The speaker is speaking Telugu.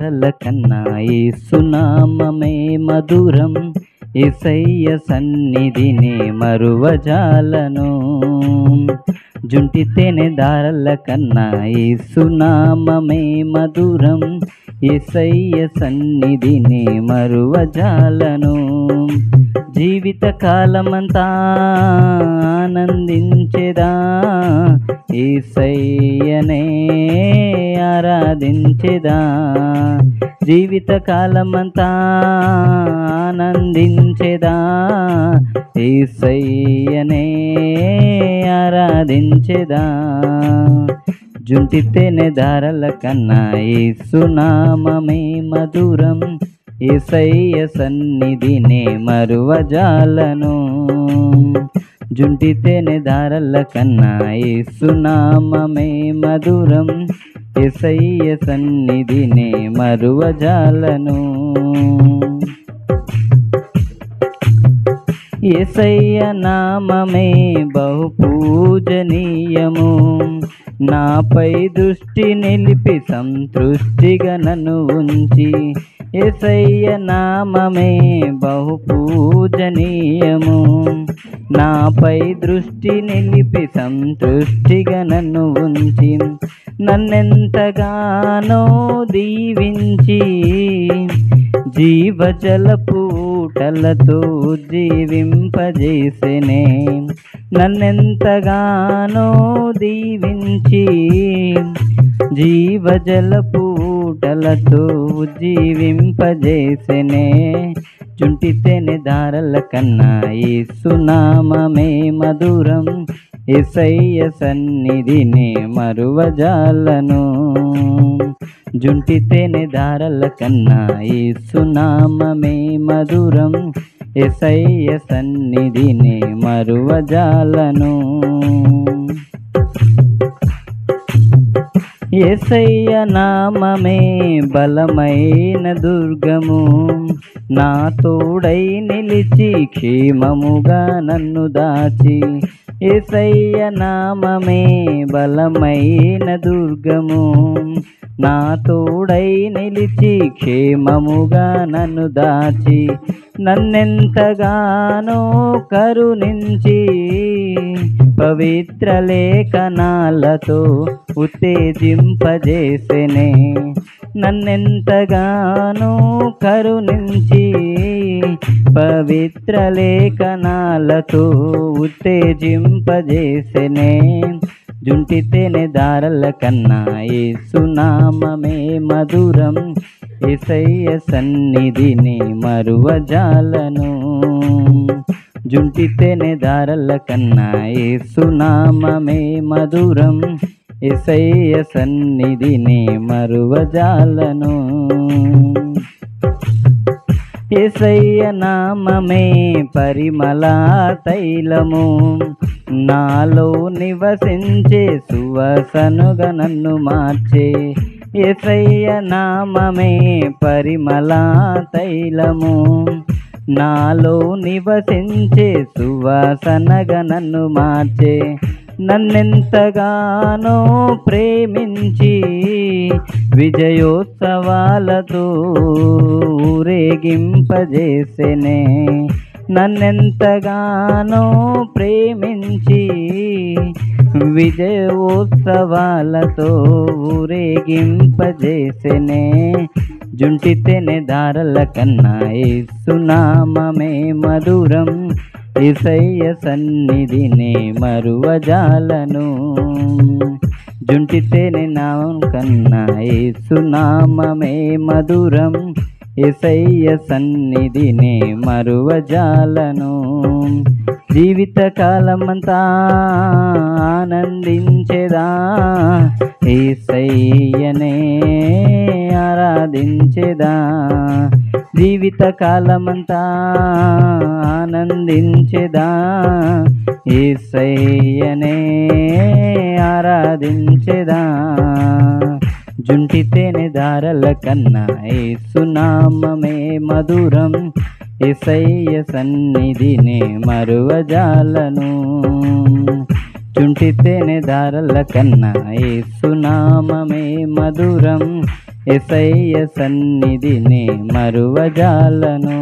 ధారల కన్నా యేసునామమే మధురం. యేసయ్య సన్నిధినే మరువజాలను. జుంటి తేనె ధారల కన్నా యేసునామమే మధురం. యేసయ్య సన్నిధినే మరువజాలను. జీవిత కాలమంతా ఆనందించెదా, యేసయ్యనే ఆరాధించెదా. జీవిత కాలమంతా ఆనందించెదా, యేసయ్యనే ఆరాధించెదా. జుంటి తేనె ధారల కన్నా యేసునామమే మధురం. యేసయ్య సన్నిధినే మరువజాలను. జుంటి తేనె ధారల కన్నా యేసునామమే మధురం. యేసయ్య సన్నిధినే మరువజాలను. యేసయ్య నామమే బహు పూజనీయము. నాపై దృష్టి నిలిపి సంతృష్టిగా నన్ను ఉంచి. యేసయ్య నామమే బహు పూజనీయము. నాపై దృష్టి నిలిపి సంతృష్టిగా నన్ను ఉంచి. నన్నెంతగానో దీవించి జీవజలపు ఊటలతో జీవింపజేసెనే. నన్నెంతగానో దీవించి జీవజలపు ఊటలతో జీవింపజేసెనే. జుంటి తేనె ధారల కన్నా యేసునామమే మధురం. యేసయ్య సన్నిధినే మరువజాలను. జుంటి తేనె ధారల కన్నా యేసునామమే మధురం. యేసయ్య సన్నిధినే మరువజాలను. యేసయ్య నామమే బలమైన దుర్గము. నా తోడై నిలిచి క్షేమముగా నన్ను దాచి. యేసయ్య నామమే బలమైన దుర్గము. నా తోడై నిలిచి క్షేమముగా నన్ను దాచి. నన్నెంతగానో కరుణించి పవిత్ర లేఖనాలతో ఉత్తేజింపజేసెనే. నన్నెంతగానో కరుణించి పవిత్ర లేఖనాలతో ఉత్తేజింపజేసెనే. జుంటి తేనె ధారల కన్నా యేసునామమే మధురం. యేసయ్య సన్నిధిని మరువజాలను. జుంటి తేనె ధారల కన్నా యేసునామమే మధురం. యేసయ్య సన్నిధిని మరువజాలను. యేసయ్య నామమే పరిమళ తైలము. నాలో నివసించే సువాసనగా నన్ను మార్చే. యేసయ్య నామమే పరిమళ తైలము. నాలో నివసించే సువాసనగా నన్ను మార్చే. నన్నెంతగానో ప్రేమించి విజయోత్సవాలతో ఊరేగింపజేసెనే. నన్నెంతగానో ప్రేమించి విజయోత్సవాలతో ఊరేగింపజేసెనే. జుంటి తేనె ధారల కన్నా యేసునామమే మధురం. యేసయ్య సన్నిధినే మరువజాలను. జుంటి తేనె నామం కన్నా యేసునామమే మధురం. యేసయ్య సన్నిధినే మరువజాలను. జీవిత కాలమంతా ఆనందించెదా, యేసయ్యనే ఆరాధించెదా. జీవిత కాలమంతా ఆనందించెదా, యేసయ్యనే ఆరాధించెదా. జుంటి తేనె ధారల కన్నా యేసునామమే మధురం. యేసయ్య సన్నిధినే మరువజాలను. జుంటి తేనె ధారల కన్నా యేసునామమే మధురం. యేసయ్య సన్నిధిని మరువజాలను.